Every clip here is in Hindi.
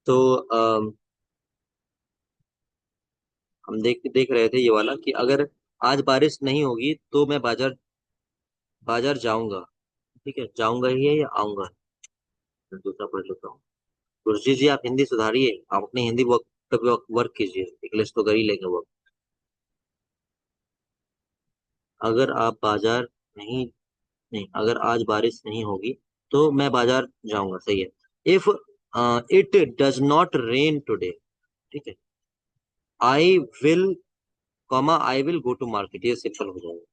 तो हम देख देख रहे थे ये वाला कि अगर आज बारिश नहीं होगी तो मैं बाजार बाजार जाऊंगा। ठीक है, जाऊंगा ही है या आऊंगा? मैं दूसरा पढ़ लेता हूँ। गुरुजी जी, आप हिंदी सुधारिए। आप अपनी हिंदी वर्क पे वर्क कीजिए, इंग्लिश तो कर ही लेंगे वर्क। अगर आप बाजार नहीं नहीं अगर आज बारिश नहीं होगी तो मैं बाजार जाऊंगा, सही है। If it does not rain today, ठीक है, I will I will go to market, ये सिंपल हो जाएगा।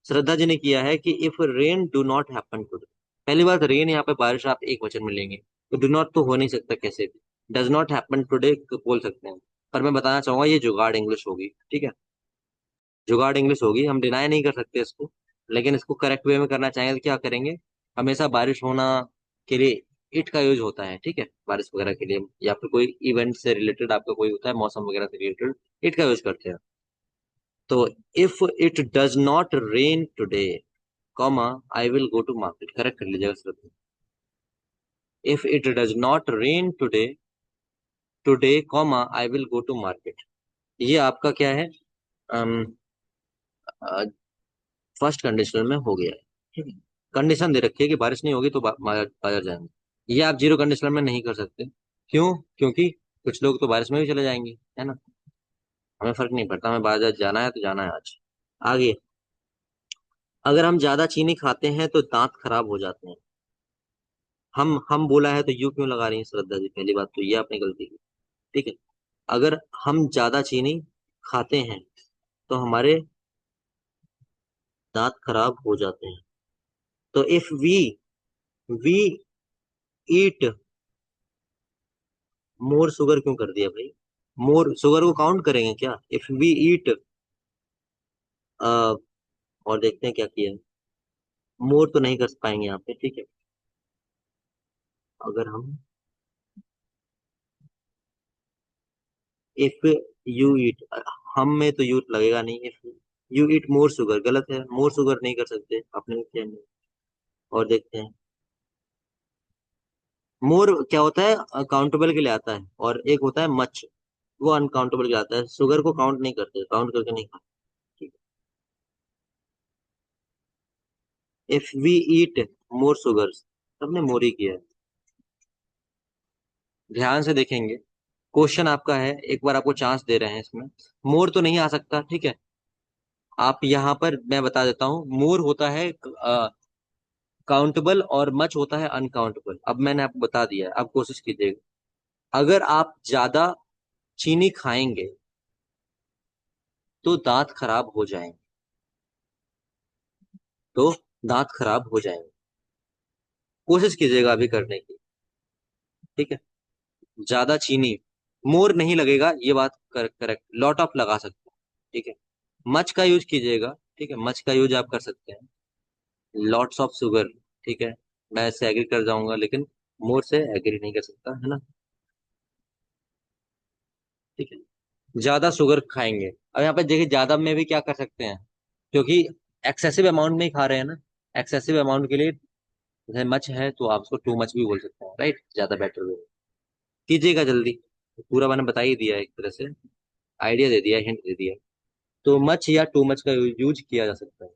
श्रद्धा जी ने किया है कि if rain do not happen today. पहली बात, रेन यहाँ पे बारिश आप एक वचन में लेंगे, तो डू नॉट तो हो नहीं सकता कैसे भी। डज नॉट हैपन टुडे बोल सकते हैं। पर मैं बताना चाहूंगा ये जुगाड़ इंग्लिश होगी, ठीक है। जुगाड़ इंग्लिश होगी, हम डिनाई नहीं कर सकते इसको। लेकिन इसको करेक्ट वे में करना चाहेंगे तो क्या करेंगे? हमेशा बारिश होना के लिए इट का यूज होता है, ठीक है, बारिश वगैरह के लिए, या फिर कोई इवेंट से रिलेटेड आपका कोई होता है, मौसम वगैरह से रिलेटेड इट का यूज करते हैं। तो if it does not rain today, comma, I will go to market, correct कर लीजिएगा sir. If it does not rain today, comma, I will go to market. ये आपका क्या है? फर्स्ट कंडीशनल में हो गया है, ठीक है। कंडीशन दे रखी है कि बारिश नहीं होगी तो बाजार बाजार जाएंगे। ये आप जीरो कंडीशनल में नहीं कर सकते। क्यों? क्योंकि कुछ लोग तो बारिश में भी चले जाएंगे, है ना। हमें फर्क नहीं पड़ता, हमें बाजार जाना है तो जाना है आज। आगे, अगर हम ज्यादा चीनी खाते हैं तो दांत खराब हो जाते हैं। हम बोला है तो यू क्यों लगा रही है श्रद्धा जी? पहली बात तो ये आपने गलती की, ठीक है। अगर हम ज्यादा चीनी खाते हैं तो हमारे दांत खराब हो जाते हैं। तो if we eat more sugar क्यों कर दिया भाई? मोर शुगर को काउंट करेंगे क्या? इफ वी ईट, और देखते हैं क्या किया है। मोर तो नहीं कर पाएंगे यहाँ पे, ठीक है। अगर हम, इफ यू ईट, हम में तो यू लगेगा नहीं। If you eat more sugar, गलत है, मोर शुगर नहीं कर सकते आपने क्या नहीं। और देखते हैं, मोर क्या होता है? काउंटेबल के लिए आता है, और एक होता है मच, वो अनकाउंटेबल के लिए आता है। शुगर को काउंट नहीं करते, काउंट करके नहीं खाते। If we eat more sugar, सबने मोर ही किया है। ध्यान से देखेंगे, क्वेश्चन आपका है, एक बार आपको चांस दे रहे हैं इसमें। मोर तो नहीं आ सकता, ठीक है। आप यहाँ पर, मैं बता देता हूँ, मोर होता है काउंटेबल और मच होता है अनकाउंटेबल। अब मैंने आपको बता दिया है, आप कोशिश कीजिएगा। अगर आप ज्यादा चीनी खाएंगे तो दांत खराब हो जाएंगे। तो दांत खराब हो जाएंगे, कोशिश कीजिएगा अभी करने की, ठीक है। ज्यादा चीनी, मोर नहीं लगेगा, ये बात करेक्ट, लॉट ऑफ लगा सकते हैं, ठीक है। मच का यूज कीजिएगा, ठीक है, मच का यूज आप कर सकते हैं। लॉट्स ऑफ शुगर, ठीक है, मैं इससे एग्री कर जाऊंगा, लेकिन मोर से एग्री नहीं कर सकता, है ना। ठीक है, ज्यादा शुगर खाएंगे। अब यहाँ पे देखिए, ज्यादा में भी क्या कर सकते हैं, क्योंकि एक्सेसिव अमाउंट में ही खा रहे हैं ना। एक्सेसिव अमाउंट के लिए, जैसे मच है तो आप उसको टू मच भी बोल सकते हैं, राइट, ज्यादा बेटर वे। कीजिएगा जल्दी, पूरा मैंने बता ही दिया है एक तरह से, आइडिया दे दिया, हिंट दे दिया। तो मच या टू मच का यूज किया जा सकता है,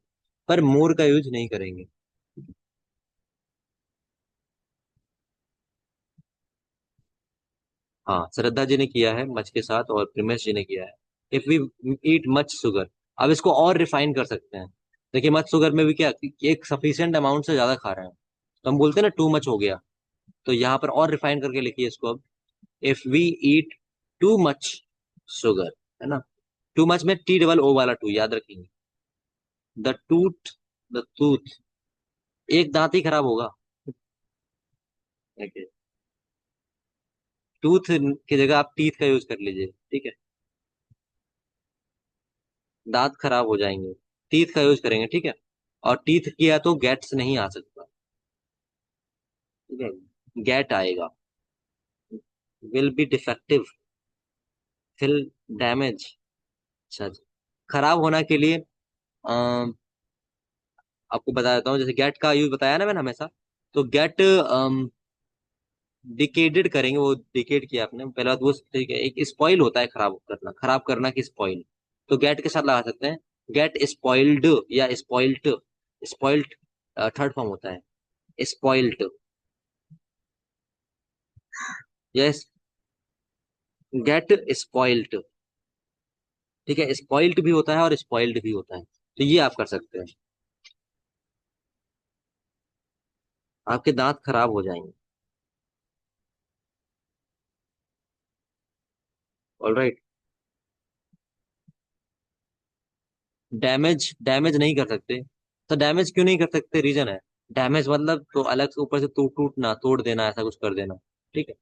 पर मोर का यूज नहीं करेंगे। हाँ, श्रद्धा जी ने किया है मच के साथ, और प्रिमेश जी ने किया है if we eat much sugar. अब इसको और रिफाइन कर सकते हैं। देखिए, मच शुगर में भी क्या, कि एक सफिशियंट अमाउंट से ज्यादा खा रहे हैं, तो हम बोलते हैं ना टू मच हो गया। तो यहाँ पर और रिफाइन करके लिखिए इसको अब। If we eat too much sugar, है ना। टू मच में टी डबल ओ वाला टू याद रखेंगे। द टूथ, द टूथ, एक दांत ही खराब होगा। टूथ की जगह आप टीथ का यूज कर लीजिए, ठीक है। दांत खराब हो जाएंगे, टीथ का यूज करेंगे, ठीक है। और टीथ किया तो गेट्स नहीं आ सकता, ठीक है, गेट आएगा। Will be defective, fill damage. अच्छा अच्छा। खराब होना के लिए आपको बता देता हूँ, जैसे गेट का यूज बताया ना मैंने हमेशा। तो गेट डिकेडेड करेंगे, वो डिकेड किया आपने पहला बात वो, ठीक है। एक स्पॉइल होता है खराब करना, खराब करना की स्पॉइल, तो गेट के साथ लगा सकते हैं। गेट स्पॉइल्ड या स्पॉइल्ट, स्पॉइल्ट थर्ड फॉर्म होता है, स्पॉइल्ट। यस, गेट स्पॉइल्ट, ठीक है। स्पॉइल्ट भी होता है और स्पॉइल्ड भी होता है, तो ये आप कर सकते हैं। आपके दांत खराब हो जाएंगे। ऑलराइट। डैमेज, डैमेज नहीं कर सकते। तो डैमेज क्यों नहीं कर सकते, रीजन है। डैमेज मतलब तो अलग से ऊपर से टूटना, तोड़ देना, ऐसा कुछ कर देना, ठीक है।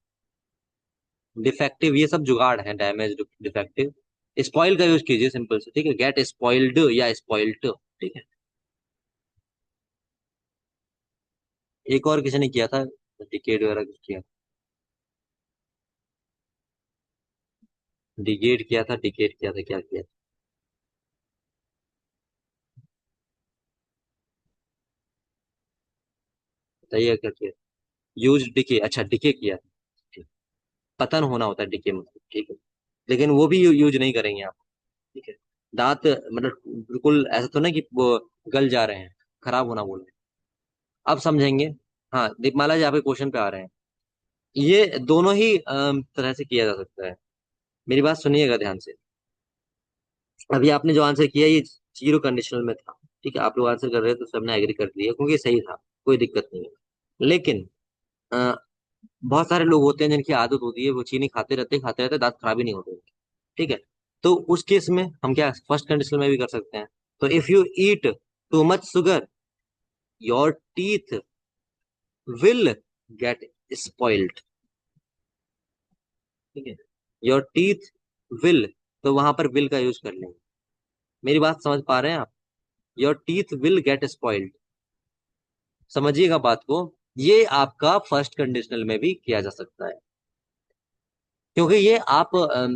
डिफेक्टिव ये सब जुगाड़ है, डैमेज, डिफेक्टिव। स्पॉइल का यूज कीजिए सिंपल से, ठीक है। गेट स्पॉइल्ड या स्पॉइल्ड, ठीक है। एक और किसी ने किया था, डिकेड वगैरह कुछ किया। डिगेड किया था, डिकेड किया था, क्या किया था? बताइए क्या किया। यूज डिके, अच्छा डिके किया। ठीक। पतन होना होता है डिके मतलब, ठीक है। लेकिन वो भी यूज नहीं करेंगे आप, ठीक है। दांत मतलब बिल्कुल ऐसा तो ना कि वो गल जा रहे हैं, खराब होना बोल रहे हैं। अब समझेंगे। हाँ दीपमाला जी, आपके क्वेश्चन पे आ रहे हैं। ये दोनों ही तरह से किया जा सकता है। मेरी बात सुनिएगा ध्यान से। अभी आपने जो आंसर किया ये जीरो कंडीशनल में था, ठीक है। आप लोग आंसर कर रहे थे तो सबने एग्री कर लिया क्योंकि सही था, कोई दिक्कत नहीं है। लेकिन अ, बहुत सारे लोग होते हैं जिनकी आदत होती है वो चीनी खाते रहते दांत खराब ही नहीं होते, ठीक है। तो उस केस में हम क्या फर्स्ट कंडीशन में भी कर सकते हैं। तो if you eat too much sugar, your teeth will get spoiled, ठीक है। योर टीथ विल, तो वहां पर विल का यूज कर लेंगे। मेरी बात समझ पा रहे हैं आप। Your teeth will get spoiled, समझिएगा बात को। ये आपका फर्स्ट कंडीशनल में भी किया जा सकता है, क्योंकि ये आप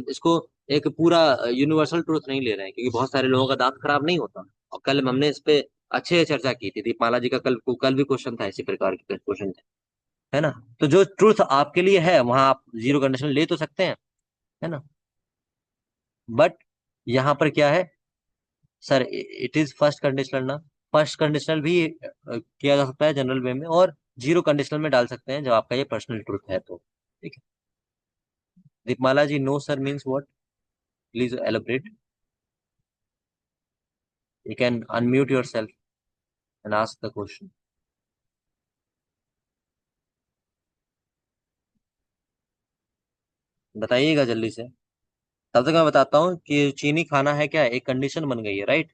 इसको एक पूरा यूनिवर्सल ट्रूथ नहीं ले रहे हैं, क्योंकि बहुत सारे लोगों का दांत खराब नहीं होता। और कल हमने इस पे अच्छे से चर्चा की थी, दीपमाला जी का कल भी क्वेश्चन था, इसी प्रकार के क्वेश्चन थे, है ना। तो जो ट्रूथ आपके लिए है वहां आप जीरो कंडीशन ले तो सकते हैं, है ना। बट यहाँ पर क्या है sir, it is first conditional ना। फर्स्ट कंडीशनल भी किया जा सकता है जनरल वे में, और जीरो कंडीशनल में डाल सकते हैं जब आपका ये पर्सनल ट्रूथ है तो, ठीक है। Deepmala ji, no sir means what, please elaborate. You can unmute yourself and ask the question. बताइएगा जल्दी से। तब तक मैं बताता हूँ कि चीनी खाना है क्या, एक कंडीशन बन गई है, राइट।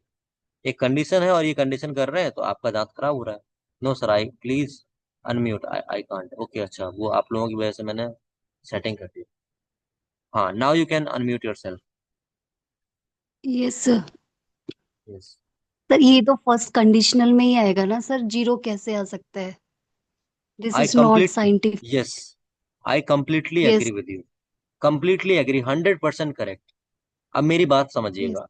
एक कंडीशन है और ये कंडीशन कर रहे हैं तो आपका दांत खराब हो रहा है। No sir, I please unmute, I I can't. Okay, अच्छा वो आप लोगों की वजह से मैंने सेटिंग कर दी। हाँ, now you can unmute your self. Yes sir. Yes. Sir ये तो फर्स्ट कंडीशनल में ही आएगा ना सर, जीरो कैसे आ सकता है? This I is not complete, scientific. Yes, I completely agree yes. With you, completely agree, 100% correct. अब मेरी बात यस। समझिएगा।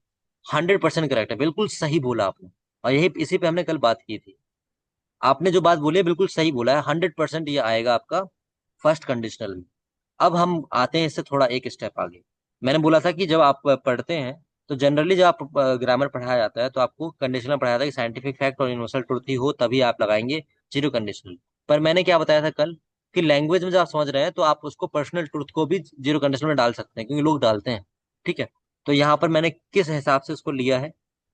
100% करेक्ट है, बिल्कुल सही बोला आपने। और यही इसी पे हमने कल बात की थी। आपने जो बात बोली है बिल्कुल सही बोला है, 100% ये आएगा आपका फर्स्ट कंडीशनल में। अब हम आते हैं इससे थोड़ा एक स्टेप आगे। मैंने बोला था कि जब आप पढ़ते हैं तो जनरली जब आप ग्रामर पढ़ाया जाता है तो आपको कंडीशनल पढ़ाया जाता है कि साइंटिफिक फैक्ट और यूनिवर्सल ट्रुथ ही हो तभी आप लगाएंगे जीरो कंडीशनल। पर मैंने क्या बताया था कल, कि लैंग्वेज में जब आप समझ रहे हैं तो आप उसको पर्सनल ट्रुथ को भी जीरो कंडीशनल में डाल सकते हैं, क्योंकि लोग डालते हैं, ठीक है। तो यहाँ पर मैंने किस हिसाब से उसको लिया है,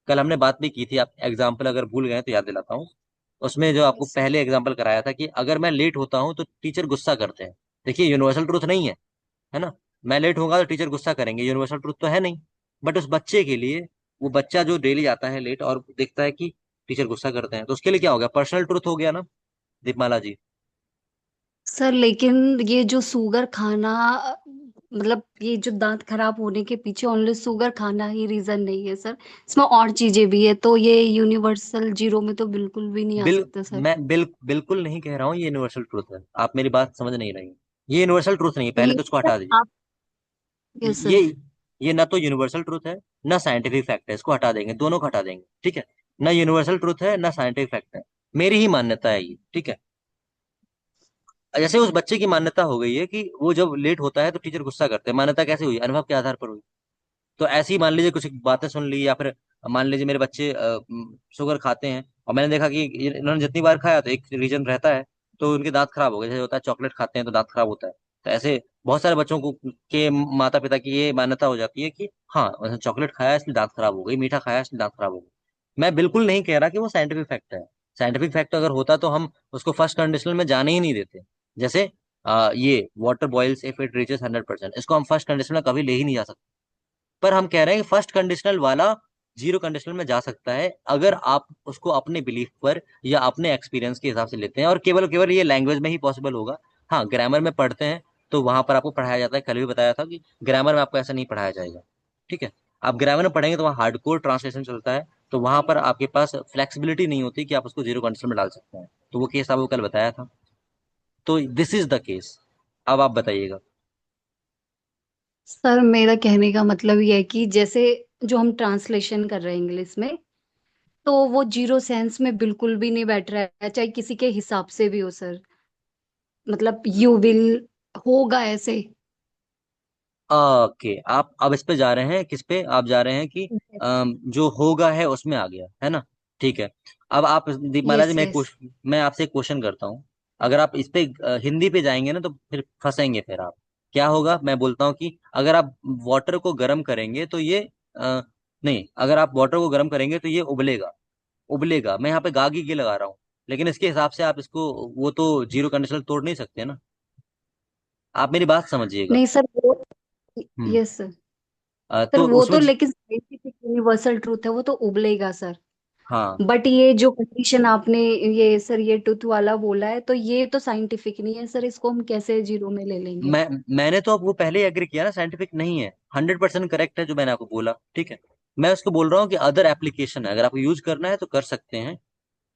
कल हमने बात भी की थी। आप एग्जाम्पल अगर भूल गए तो याद दिलाता हूँ। उसमें जो आपको यस सर। पहले एग्जाम्पल कराया था कि अगर मैं लेट होता हूँ तो टीचर गुस्सा करते हैं। देखिए यूनिवर्सल ट्रूथ नहीं है, है ना। मैं लेट होऊंगा तो टीचर गुस्सा करेंगे, यूनिवर्सल ट्रूथ तो है नहीं। बट उस बच्चे के लिए, वो बच्चा जो डेली आता है लेट और देखता है कि टीचर गुस्सा करते हैं, तो उसके लिए क्या हो गया, पर्सनल ट्रूथ हो गया ना, दीपमाला जी। सर लेकिन ये जो शुगर खाना, मतलब ये जो दांत खराब होने के पीछे ओनली शुगर खाना ही रीजन नहीं है सर, इसमें और चीजें भी है, तो ये यूनिवर्सल जीरो में तो बिल्कुल भी नहीं आ बिल सकता सर। मैं बिल्कुल नहीं कह रहा हूँ ये यूनिवर्सल ट्रूथ है, आप मेरी बात समझ नहीं रही हैं। ये यूनिवर्सल ट्रूथ नहीं है, पहले नहीं तो इसको सर हटा दीजिए। आप। यस ये सर। ये ना तो यूनिवर्सल ट्रूथ है ना साइंटिफिक फैक्ट है, इसको हटा देंगे, दोनों को हटा देंगे, ठीक है। ना यूनिवर्सल ट्रूथ है ना साइंटिफिक फैक्ट है, मेरी ही मान्यता है ये, ठीक है। जैसे उस बच्चे की मान्यता हो गई है कि वो जब लेट होता है तो टीचर गुस्सा करते हैं, मान्यता कैसे हुई, अनुभव के आधार पर हुई। तो ऐसे ही मान लीजिए कुछ बातें सुन ली, या फिर मान लीजिए मेरे बच्चे शुगर खाते हैं, और मैंने देखा कि इन्होंने जितनी बार खाया तो एक रीजन रहता है, तो उनके दांत खराब हो गए। जैसे होता है चॉकलेट खाते हैं तो दांत खराब होता है, तो ऐसे बहुत सारे बच्चों को के माता पिता की ये मान्यता हो जाती है कि हाँ उसने चॉकलेट खाया इसलिए दांत खराब हो गई, मीठा खाया इसलिए दांत खराब हो गई। मैं बिल्कुल नहीं कह रहा कि वो साइंटिफिक फैक्ट है। साइंटिफिक फैक्ट अगर होता तो हम उसको फर्स्ट कंडीशनल में जाने ही नहीं देते। जैसे ये water boils if it reaches 100%, इसको हम फर्स्ट कंडीशनल में कभी ले ही नहीं जा सकते। पर हम कह रहे हैं कि फर्स्ट कंडीशनल वाला जीरो कंडीशनल में जा सकता है, अगर आप उसको अपने बिलीफ पर या अपने एक्सपीरियंस के हिसाब से लेते हैं, और केवल केवल ये लैंग्वेज में ही पॉसिबल होगा। हाँ, ग्रामर में पढ़ते हैं तो वहां पर आपको पढ़ाया जाता है, कल भी बताया था कि ग्रामर में आपको ऐसा नहीं पढ़ाया जाएगा। ठीक है, आप ग्रामर में पढ़ेंगे तो वहाँ हार्डकोर ट्रांसलेशन चलता है, तो वहां पर आपके पास फ्लेक्सिबिलिटी नहीं होती कि आप उसको जीरो कंडीशनल में डाल सकते हैं। तो वो केस आपको कल बताया था। तो दिस इज द केस। अब आप बताइएगा। सर मेरा कहने का मतलब ये है कि जैसे जो हम ट्रांसलेशन कर रहे हैं इंग्लिश में, तो वो जीरो सेंस में बिल्कुल भी नहीं बैठ रहा है, चाहे किसी के हिसाब से भी हो सर। मतलब यू विल होगा ऐसे। ओके, आप अब इस पे जा रहे हैं, किस पे आप जा रहे हैं कि जो होगा है उसमें आ गया है ना। ठीक है। अब आप दीपमाला जी, यस यस। मैं आपसे एक क्वेश्चन करता हूँ। अगर आप इस पे हिंदी पे जाएंगे ना तो फिर फंसेंगे। फिर आप क्या होगा, मैं बोलता हूँ कि अगर आप वाटर को गर्म करेंगे तो ये नहीं, अगर आप वाटर को गर्म करेंगे तो ये उबलेगा। उबलेगा, मैं यहाँ पे गा गी लगा रहा हूँ, लेकिन इसके हिसाब से आप इसको, वो तो जीरो कंडीशनल तोड़ नहीं सकते ना। आप मेरी बात समझिएगा। नहीं सर वो, हम्म। Yes sir. सर तो वो उसमें तो लेकिन साइंटिफिक यूनिवर्सल ट्रूथ है, वो तो उबलेगा सर। हाँ, बट ये जो कंडीशन आपने, ये सर ये टूथ वाला बोला है, तो ये तो साइंटिफिक नहीं है सर, इसको हम कैसे जीरो में ले लेंगे? मैंने तो अब वो पहले ही एग्री किया ना, साइंटिफिक नहीं है, 100% करेक्ट है जो मैंने आपको बोला। ठीक है, मैं उसको बोल रहा हूँ कि अदर एप्लीकेशन है, अगर आपको यूज करना है तो कर सकते हैं,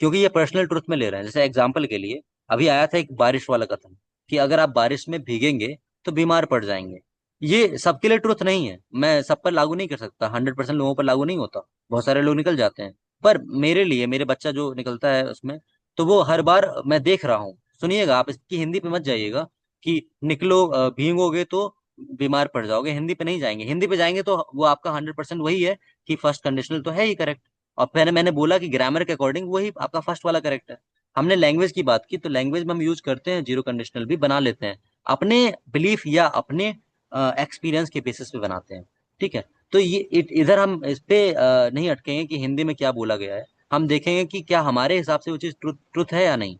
क्योंकि ये पर्सनल ट्रुथ में ले रहे हैं। जैसे एग्जाम्पल के लिए अभी आया था एक बारिश वाला कथन, कि अगर आप बारिश में भीगेंगे तो बीमार पड़ जाएंगे। ये सबके लिए ट्रुथ नहीं है, मैं सब पर लागू नहीं कर सकता, 100% लोगों पर लागू नहीं होता, बहुत सारे लोग निकल जाते हैं। पर मेरे लिए, मेरे बच्चा जो निकलता है उसमें, तो वो हर बार मैं देख रहा हूँ। सुनिएगा, आप इसकी हिंदी पे मत जाइएगा कि निकलो भीगोगे तो बीमार पड़ जाओगे, हिंदी पे नहीं जाएंगे। हिंदी पे जाएंगे तो वो आपका 100% वही है कि फर्स्ट कंडीशनल तो है ही करेक्ट। और पहले मैंने बोला कि ग्रामर के अकॉर्डिंग वही आपका फर्स्ट वाला करेक्ट है। हमने लैंग्वेज की बात की, तो लैंग्वेज में हम यूज करते हैं, जीरो कंडीशनल भी बना लेते हैं, अपने बिलीफ या अपने एक्सपीरियंस के बेसिस पे बनाते हैं। ठीक है। तो ये इधर हम इस पे नहीं अटकेंगे कि हिंदी में क्या बोला गया है, हम देखेंगे कि क्या हमारे हिसाब से वो चीज ट्रुथ ट्रुथ है या नहीं।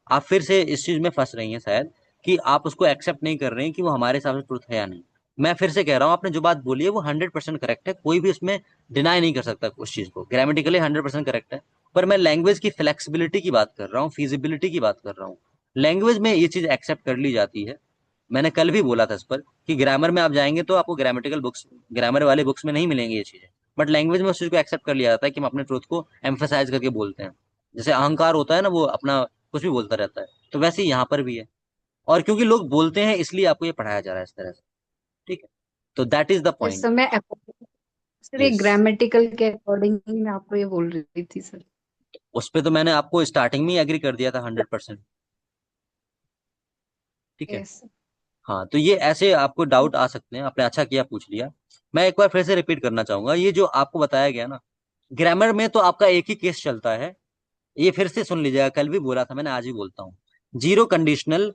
आप फिर से इस चीज में फंस रही हैं शायद, कि आप उसको एक्सेप्ट नहीं कर रहे हैं कि वो हमारे हिसाब से ट्रुथ है या नहीं। मैं फिर से कह रहा हूँ, आपने जो बात बोली है वो 100% करेक्ट है, कोई भी उसमें डिनाई नहीं कर सकता उस चीज को, ग्रामेटिकली 100% करेक्ट है। पर मैं लैंग्वेज की फ्लेक्सिबिलिटी की बात कर रहा हूँ, फिजिबिलिटी की बात कर रहा हूँ। लैंग्वेज में ये चीज एक्सेप्ट कर ली जाती है। मैंने कल भी बोला था इस पर कि ग्रामर में आप जाएंगे तो आपको ग्रामेटिकल बुक्स, ग्रामर वाले बुक्स में नहीं मिलेंगी ये चीजें। बट लैंग्वेज में उस चीज को एक्सेप्ट कर लिया जाता है कि हम अपने ट्रुथ को एम्फेसाइज करके बोलते हैं। जैसे अहंकार होता है ना, वो अपना कुछ भी बोलता रहता है, तो वैसे ही यहाँ पर भी है। और क्योंकि लोग बोलते हैं इसलिए आपको ये पढ़ाया जा रहा है इस तरह से। ठीक है, तो that is the yes point. Sir, मैं सर ये यस। ग्रामेटिकल के अकॉर्डिंग ही मैं आपको ये बोल रही थी सर। उस पे तो मैंने आपको स्टार्टिंग में ही एग्री कर दिया था 100%। ठीक है। यस। हाँ, तो ये ऐसे आपको डाउट आ सकते हैं, आपने अच्छा किया पूछ लिया। मैं एक बार फिर से रिपीट करना चाहूंगा, ये जो आपको बताया गया ना, ग्रामर में तो आपका एक ही केस चलता है। ये फिर से सुन लीजिएगा, कल भी बोला था मैंने, आज भी बोलता हूँ। जीरो कंडीशनल,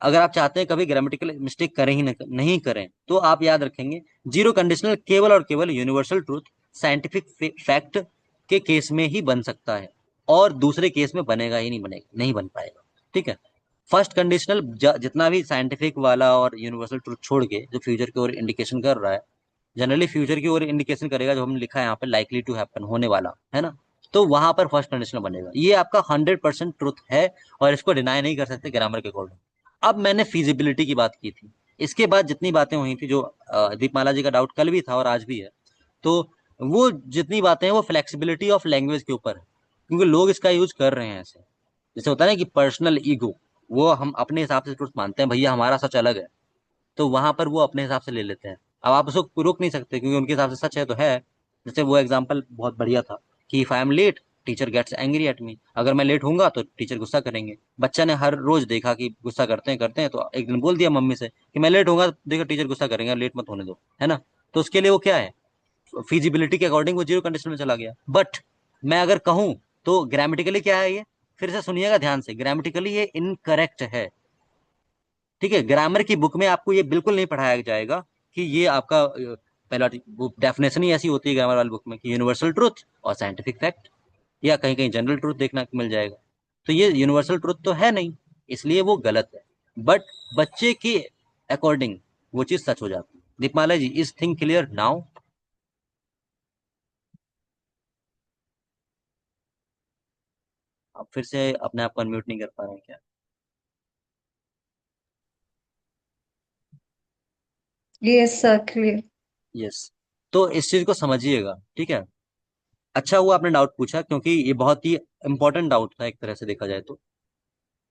अगर आप चाहते हैं कभी ग्रामेटिकल मिस्टेक करें ही नहीं करें, तो आप याद रखेंगे, जीरो कंडीशनल केवल और केवल यूनिवर्सल ट्रूथ, साइंटिफिक फैक्ट के केस में ही बन सकता है, और दूसरे केस में बनेगा ही नहीं, बनेगा नहीं, बन पाएगा। ठीक है। फर्स्ट कंडीशनल जितना भी साइंटिफिक वाला और यूनिवर्सल ट्रूथ छोड़ के जो फ्यूचर की ओर इंडिकेशन कर रहा है, जनरली फ्यूचर की ओर इंडिकेशन करेगा, जो हमने लिखा है यहाँ पे लाइकली टू हैपन, होने वाला है ना, तो वहां पर फर्स्ट कंडीशन बनेगा। ये आपका 100% ट्रुथ है, और इसको डिनाई नहीं कर सकते ग्रामर के अकॉर्डिंग। अब मैंने फिजिबिलिटी की बात की थी, इसके बाद जितनी बातें हुई थी, जो दीपमाला जी का डाउट कल भी था और आज भी है, तो वो जितनी बातें हैं वो फ्लेक्सिबिलिटी ऑफ लैंग्वेज के ऊपर है, क्योंकि लोग इसका यूज कर रहे हैं ऐसे। जैसे होता है ना कि पर्सनल ईगो, वो हम अपने हिसाब से ट्रुथ मानते हैं, भैया हमारा सच अलग है, तो वहां पर वो अपने हिसाब से ले लेते हैं। अब आप उसको रोक नहीं सकते, क्योंकि उनके हिसाब से सच है तो है। जैसे वो एग्जाम्पल बहुत बढ़िया था कि if I am late, teacher gets angry at me. अगर मैं लेट होऊंगा तो टीचर गुस्सा करेंगे। बच्चा ने हर रोज देखा कि गुस्सा करते हैं तो एक दिन बोल दिया मम्मी से कि मैं लेट होऊंगा, देखो टीचर गुस्सा करेंगे, लेट मत होने दो, है ना। तो उसके लिए वो क्या है, फिजिबिलिटी के अकॉर्डिंग वो जीरो कंडीशन में चला गया। बट मैं अगर कहूं तो ग्रामेटिकली क्या है ये, फिर से सुनिएगा ध्यान से, ग्रामेटिकली ये इनकरेक्ट है। ठीक है, ग्रामर की बुक में आपको ये बिल्कुल नहीं पढ़ाया जाएगा कि ये आपका पहला वो डेफिनेशन ही ऐसी होती है ग्रामर वाली बुक में कि यूनिवर्सल ट्रूथ और साइंटिफिक फैक्ट, या कहीं कहीं जनरल ट्रूथ देखना को मिल जाएगा। तो ये यूनिवर्सल ट्रूथ तो है नहीं, इसलिए वो गलत है। बट बच्चे के अकॉर्डिंग वो चीज सच हो जाती है। दीपमाला जी, इज थिंग क्लियर नाउ? आप फिर से अपने आप को अनम्यूट नहीं कर पा रहे हैं क्या? Yes sir, clear. यस। तो इस चीज को समझिएगा, ठीक है। अच्छा हुआ आपने डाउट पूछा, क्योंकि ये बहुत ही इंपॉर्टेंट डाउट था एक तरह से देखा जाए तो,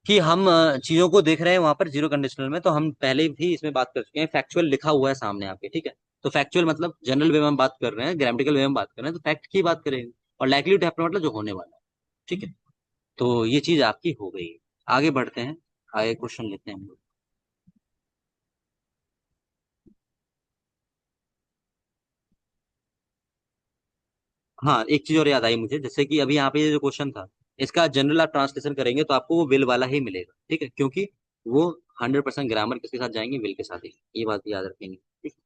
कि हम चीजों को देख रहे हैं वहां पर जीरो कंडीशनल में। तो हम पहले भी इसमें बात कर चुके हैं, फैक्चुअल लिखा हुआ है सामने आपके, ठीक है। तो फैक्चुअल मतलब जनरल वे में हम बात कर रहे हैं, ग्रामेटिकल वे में बात कर रहे हैं, तो फैक्ट की बात करेंगे। और लाइकली टू हैपन मतलब जो होने वाला है, ठीक है। तो ये चीज आपकी हो गई है। आगे बढ़ते हैं, आगे क्वेश्चन लेते हैं हम लोग। हाँ, एक चीज और याद आई मुझे, जैसे कि अभी यहाँ पे ये जो क्वेश्चन था, इसका जनरल आप ट्रांसलेशन करेंगे तो आपको वो विल वाला ही मिलेगा, ठीक है, क्योंकि वो 100% ग्रामर किसके साथ जाएंगे, विल के साथ ही। ये बात याद रखेंगे, ठीक है?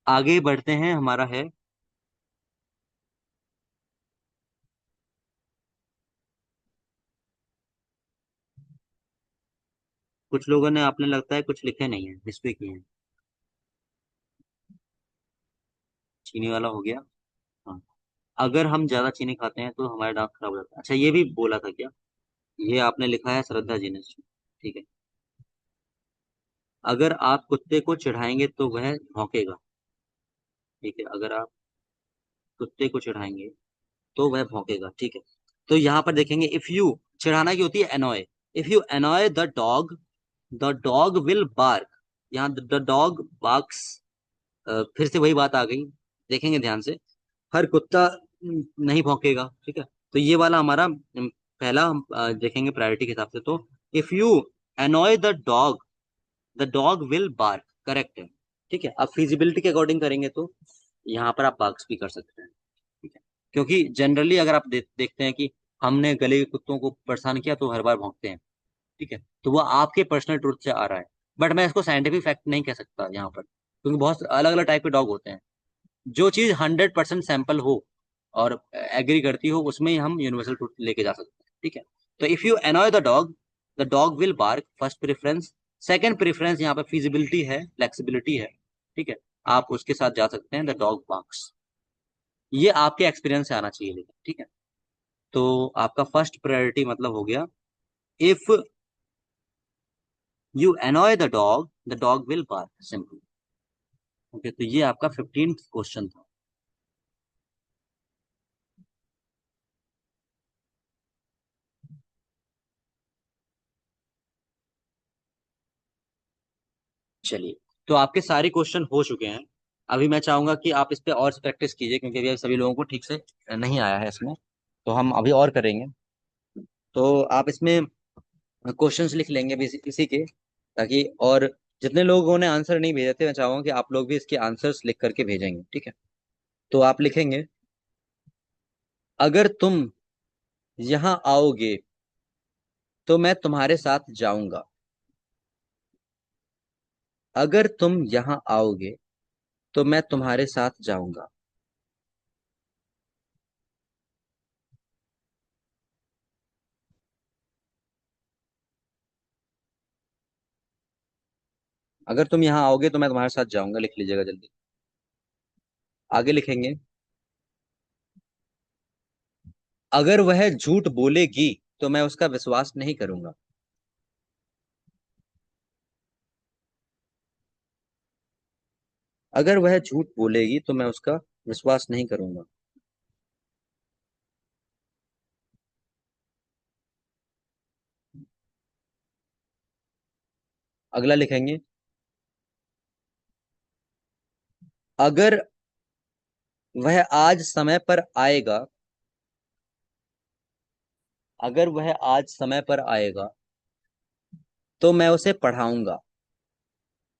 आगे बढ़ते हैं, हमारा है, कुछ लोगों ने आपने लगता है कुछ लिखे नहीं है, मिस भी किए हैं। चीनी वाला हो गया। हाँ, अगर हम ज्यादा चीनी खाते हैं तो हमारा दांत खराब हो जाता है। अच्छा, ये भी बोला था क्या? ये आपने लिखा है श्रद्धा जी ने, ठीक है। अगर आप कुत्ते को चिढ़ाएंगे तो वह भौंकेगा, ठीक है। अगर आप कुत्ते को चिढ़ाएंगे तो वह भौंकेगा, ठीक है। तो यहाँ पर देखेंगे, इफ यू, चिढ़ाना की होती है annoy, if you annoy the dog will bark. यहाँ द डॉग बार्क्स, फिर से वही बात आ गई। देखेंगे ध्यान से, हर कुत्ता नहीं भौंकेगा, ठीक है। तो ये वाला हमारा पहला हम देखेंगे प्रायोरिटी के हिसाब से। तो if you annoy the dog will bark, correct है, ठीक है। अब फिजिबिलिटी के अकॉर्डिंग करेंगे तो यहाँ पर आप बार्क्स भी कर सकते हैं, ठीक है। क्योंकि जनरली अगर आप देखते हैं कि हमने गले के कुत्तों को परेशान किया तो हर बार भौंकते हैं, ठीक है। तो वो आपके पर्सनल ट्रुथ से आ रहा है। बट मैं इसको साइंटिफिक फैक्ट नहीं कह सकता यहाँ पर, क्योंकि बहुत अलग अलग टाइप के डॉग होते हैं। जो चीज 100% सैंपल हो और एग्री करती हो, उसमें ही हम यूनिवर्सल ट्रुथ लेके जा सकते हैं, ठीक है। तो if you annoy the dog will bark, first preference. Second preference यहाँ पे फिजिबिलिटी है, फ्लेक्सिबिलिटी है, ठीक है। आप उसके साथ जा सकते हैं, द डॉग बार्क्स। ये आपके एक्सपीरियंस से आना चाहिए, लेकिन ठीक है। तो आपका फर्स्ट प्रायोरिटी मतलब हो गया, if you annoy the dog will bark, simple. Okay, तो ये आपका 15th क्वेश्चन था। चलिए, तो आपके सारे क्वेश्चन हो चुके हैं। अभी मैं चाहूंगा कि आप इस पे और प्रैक्टिस कीजिए, क्योंकि अभी सभी लोगों को ठीक से नहीं आया है इसमें। तो हम अभी और करेंगे। तो आप इसमें क्वेश्चंस लिख लेंगे भी इसी के, ताकि और जितने लोगों ने आंसर नहीं भेजे थे, मैं चाहूंगा कि आप लोग भी इसके आंसर्स लिख करके भेजेंगे, ठीक है। तो आप लिखेंगे, अगर तुम यहाँ आओगे तो मैं तुम्हारे साथ जाऊंगा। अगर तुम यहाँ आओगे तो मैं तुम्हारे साथ जाऊंगा। अगर तुम यहाँ आओगे तो मैं तुम्हारे साथ जाऊंगा, लिख लीजिएगा जल्दी। आगे लिखेंगे, अगर वह झूठ बोलेगी तो मैं उसका विश्वास नहीं करूंगा। अगर वह झूठ बोलेगी तो मैं उसका विश्वास नहीं करूंगा। अगला लिखेंगे, अगर वह आज समय पर आएगा अगर वह आज समय पर आएगा तो मैं उसे पढ़ाऊंगा।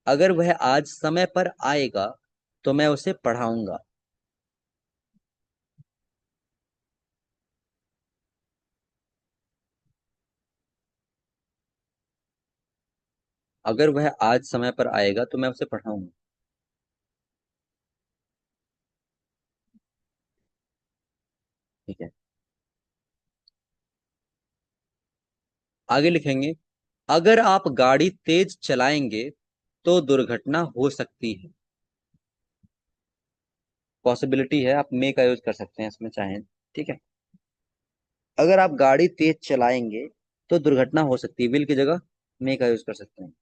अगर वह आज समय पर आएगा तो मैं उसे पढ़ाऊंगा। अगर वह आज समय पर आएगा तो मैं उसे पढ़ाऊंगा। ठीक है, आगे लिखेंगे। अगर आप गाड़ी तेज चलाएंगे तो दुर्घटना हो सकती है। पॉसिबिलिटी है, आप मे का यूज कर सकते हैं इसमें चाहें। ठीक है, अगर आप गाड़ी तेज चलाएंगे तो दुर्घटना हो सकती है, विल की जगह मे का यूज कर सकते हैं।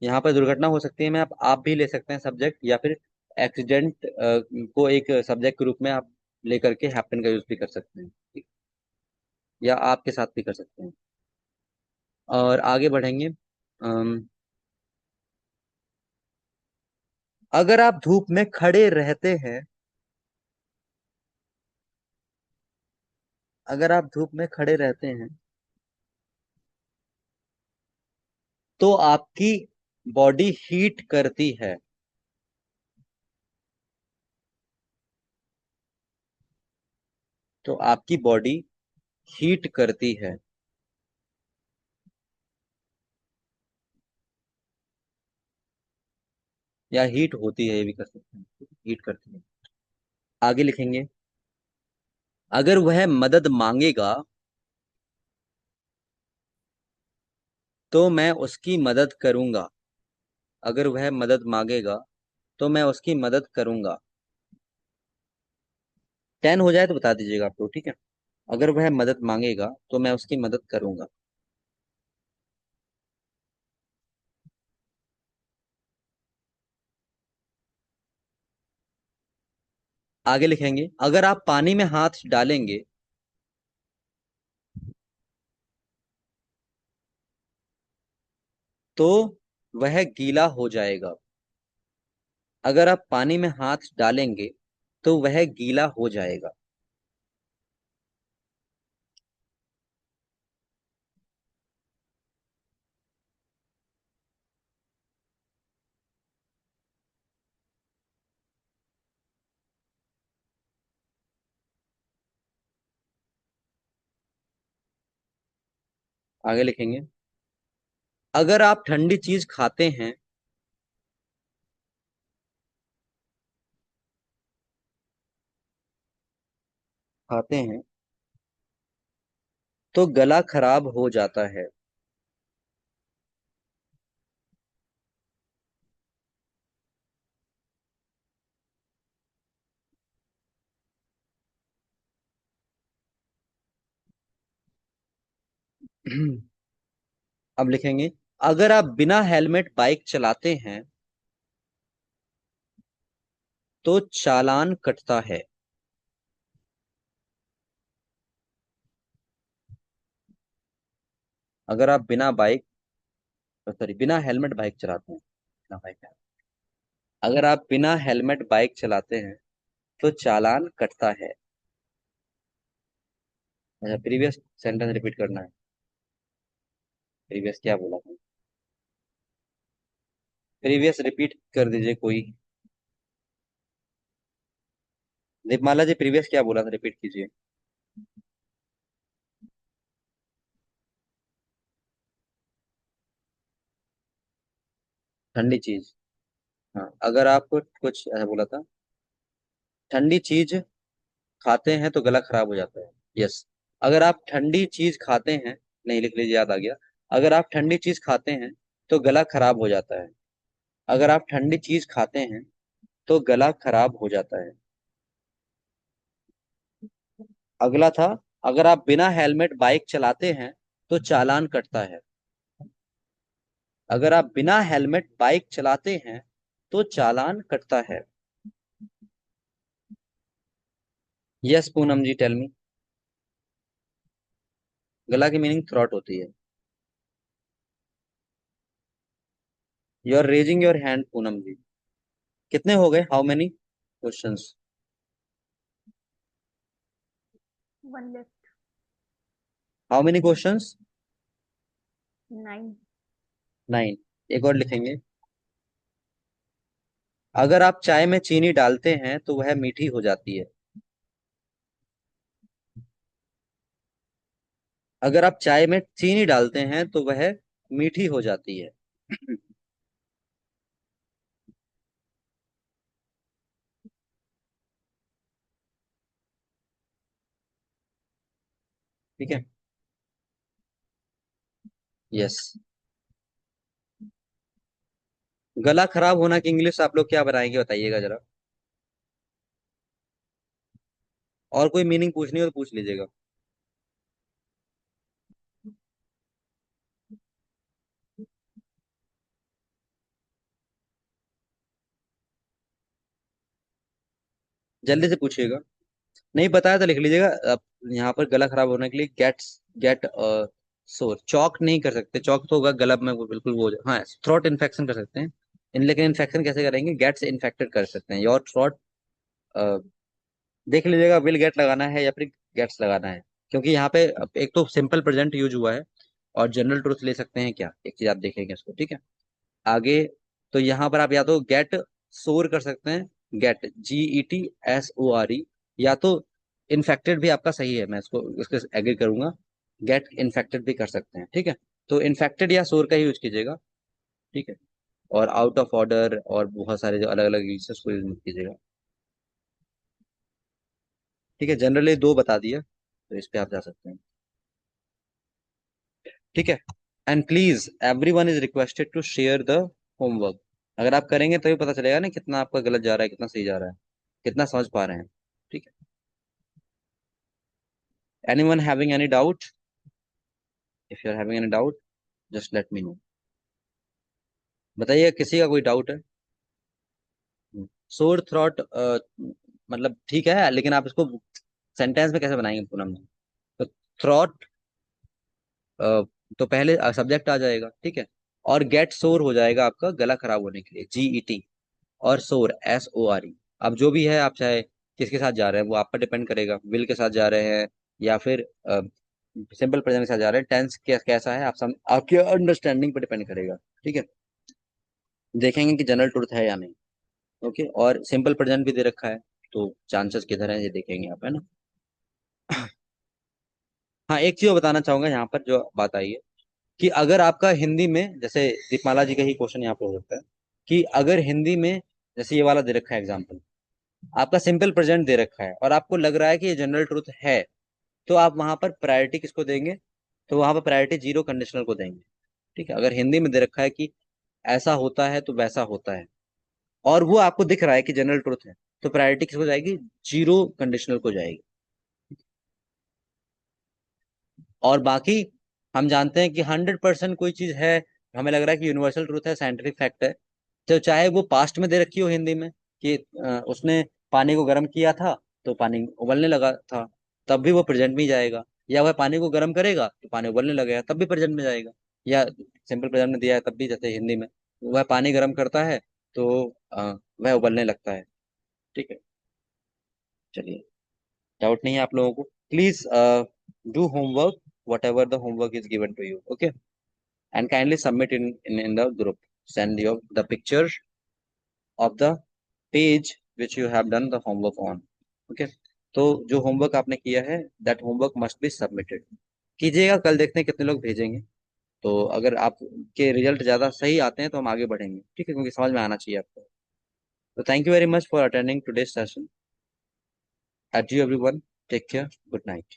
यहाँ पर दुर्घटना हो सकती है में आप भी ले सकते हैं सब्जेक्ट, या फिर एक्सीडेंट को एक सब्जेक्ट के रूप में आप लेकर के हैपन का यूज भी कर सकते हैं, ठीक? या आपके साथ भी कर सकते हैं। और आगे बढ़ेंगे। अगर आप धूप में खड़े रहते हैं, अगर आप धूप में खड़े रहते हैं तो आपकी बॉडी हीट करती है। तो आपकी बॉडी हीट करती है, या हीट होती है, ये भी कर सकते हैं, हीट करती है। आगे लिखेंगे। अगर वह मदद मांगेगा तो मैं उसकी मदद करूंगा। अगर वह मदद मांगेगा तो मैं उसकी मदद करूंगा। 10 हो जाए तो बता दीजिएगा आपको, ठीक है। अगर वह मदद मांगेगा तो मैं उसकी मदद करूंगा। आगे लिखेंगे। अगर आप पानी में हाथ डालेंगे तो वह गीला हो जाएगा। अगर आप पानी में हाथ डालेंगे तो वह गीला हो जाएगा। आगे लिखेंगे। अगर आप ठंडी चीज खाते हैं खाते हैं तो गला खराब हो जाता है। अब लिखेंगे। अगर आप बिना हेलमेट बाइक चलाते हैं तो चालान कटता है। अगर आप बिना हेलमेट बाइक चलाते हैं, बिना बाइक अगर आप बिना हेलमेट बाइक चलाते हैं तो चालान कटता है। अच्छा, प्रीवियस सेंटेंस रिपीट करना है। प्रीवियस क्या बोला था? प्रीवियस रिपीट कर दीजिए कोई। दीपमाला जी, प्रीवियस क्या बोला था, रिपीट कीजिए। ठंडी चीज। हाँ, अगर आप कुछ ऐसा बोला था। ठंडी चीज खाते हैं तो गला खराब हो जाता है। यस। अगर आप ठंडी चीज खाते हैं, नहीं लिख लीजिए, याद आ गया। अगर आप ठंडी चीज खाते हैं तो गला खराब हो जाता है। अगर आप ठंडी चीज खाते हैं तो गला खराब हो जाता है। अगला था। अगर आप बिना हेलमेट बाइक चलाते हैं तो चालान कटता है। अगर आप बिना हेलमेट बाइक चलाते हैं तो चालान कटता है। Yes Poonam ji, tell me. गला की मीनिंग थ्रॉट होती है। You are raising your hand Poonam ji. कितने हो गए, how many? Questions? One left. How many questions? 9। 9। एक और लिखेंगे। अगर आप चाय में चीनी डालते हैं तो वह मीठी हो जाती है। अगर आप चाय में चीनी डालते हैं तो वह मीठी हो जाती है। ठीक है। यस। गला खराब होना की इंग्लिश आप लोग क्या बनाएंगे बताइएगा जरा। और कोई मीनिंग पूछनी हो तो पूछ लीजिएगा। जल्दी से पूछिएगा। नहीं बताया तो लिख लीजिएगा। अब यहाँ पर गला खराब होने के लिए गेट सोर। चौक नहीं कर सकते, चौक तो होगा गला में वो बिल्कुल वो हाँ थ्रोट इन्फेक्शन कर सकते हैं। इन लेकिन इन्फेक्शन कैसे करेंगे? गेट से इन्फेक्टेड कर सकते हैं। Your throat. देख लीजिएगा विल गेट लगाना है या फिर गेट्स लगाना है। क्योंकि यहाँ पे अब एक तो सिंपल प्रेजेंट यूज हुआ है और जनरल ट्रूथ ले सकते हैं क्या, एक चीज आप देखेंगे इसको। ठीक है। आगे तो यहाँ पर आप या तो गेट सोर कर सकते हैं, गेट GETSORE, या तो इन्फेक्टेड भी आपका सही है, मैं इसको इसके एग्री करूंगा। गेट इन्फेक्टेड भी कर सकते हैं। ठीक है। तो इन्फेक्टेड या सोर का ही यूज कीजिएगा। ठीक है। और आउट ऑफ ऑर्डर और बहुत सारे जो अलग अलग यूज उसको यूज कीजिएगा। ठीक है। जनरली दो बता दिया तो इस पे आप जा सकते हैं। ठीक है। And please everyone is requested to share the homework. अगर आप करेंगे तभी पता चलेगा ना कितना आपका गलत जा रहा है, कितना सही जा रहा है, कितना समझ पा रहे हैं। ठीक है। Anyone having any doubt? If you are having any doubt just let me know. बताइए किसी का कोई डाउट है? सोर थ्रॉट मतलब ठीक है, लेकिन आप इसको सेंटेंस में कैसे बनाएंगे पूनम में? तो थ्रॉट तो पहले सब्जेक्ट आ जाएगा। ठीक है। और गेट सोर हो जाएगा आपका गला खराब होने के लिए, GET। और सोर SORE। अब जो भी है आप चाहे किसके साथ जा रहे हैं वो आप पर डिपेंड करेगा। विल के साथ जा रहे हैं या फिर सिंपल प्रेजेंट के साथ जा रहे हैं, टेंस कैसा है आपके अंडरस्टैंडिंग पर डिपेंड करेगा। ठीक है। देखेंगे कि जनरल ट्रुथ है या नहीं। ओके। और सिंपल प्रेजेंट भी दे रखा है तो चांसेस किधर है ये देखेंगे आप, है ना। हाँ एक चीज और बताना चाहूंगा यहाँ पर जो बात आई है कि अगर आपका हिंदी में जैसे दीपमाला जी का ही क्वेश्चन यहाँ पर हो सकता है कि अगर हिंदी में जैसे ये वाला दे रखा है एग्जाम्पल, आपका सिंपल प्रेजेंट दे रखा है और आपको लग रहा है कि ये जनरल ट्रुथ है, तो आप वहां पर प्रायोरिटी किसको देंगे? तो वहां पर प्रायोरिटी जीरो कंडीशनल को देंगे। ठीक है। अगर हिंदी में दे रखा है कि ऐसा होता है तो वैसा होता है और वो आपको दिख रहा है कि जनरल ट्रुथ है, तो प्रायोरिटी किसको जाएगी? जीरो कंडीशनल को जाएगी। और बाकी हम जानते हैं कि 100% कोई चीज है, हमें लग रहा है कि यूनिवर्सल ट्रूथ है, साइंटिफिक फैक्ट है, तो चाहे वो पास्ट में दे रखी हो हिंदी में कि उसने पानी को गर्म किया था तो पानी उबलने लगा था, तब भी वो प्रेजेंट में ही जाएगा। या वह पानी को गर्म करेगा तो पानी उबलने लगेगा, तब भी प्रेजेंट में जाएगा। या सिंपल प्रेजेंट में दिया है तब भी, जैसे हिंदी में वह पानी गर्म करता है तो वह उबलने लगता है। ठीक है। चलिए, डाउट नहीं है आप लोगों को? Please do homework, whatever the homework is given to you. Okay. And kindly submit in the group. Send your the picture of the page which you have done the homework on. Okay. तो जो होमवर्क आपने किया है that homework must be submitted कीजिएगा। कल देखते हैं कितने लोग भेजेंगे। तो अगर आपके रिजल्ट ज्यादा सही आते हैं तो हम आगे बढ़ेंगे। ठीक है, क्योंकि समझ में आना चाहिए आपको। तो thank you very much for attending today session. At you everyone, take care, good night.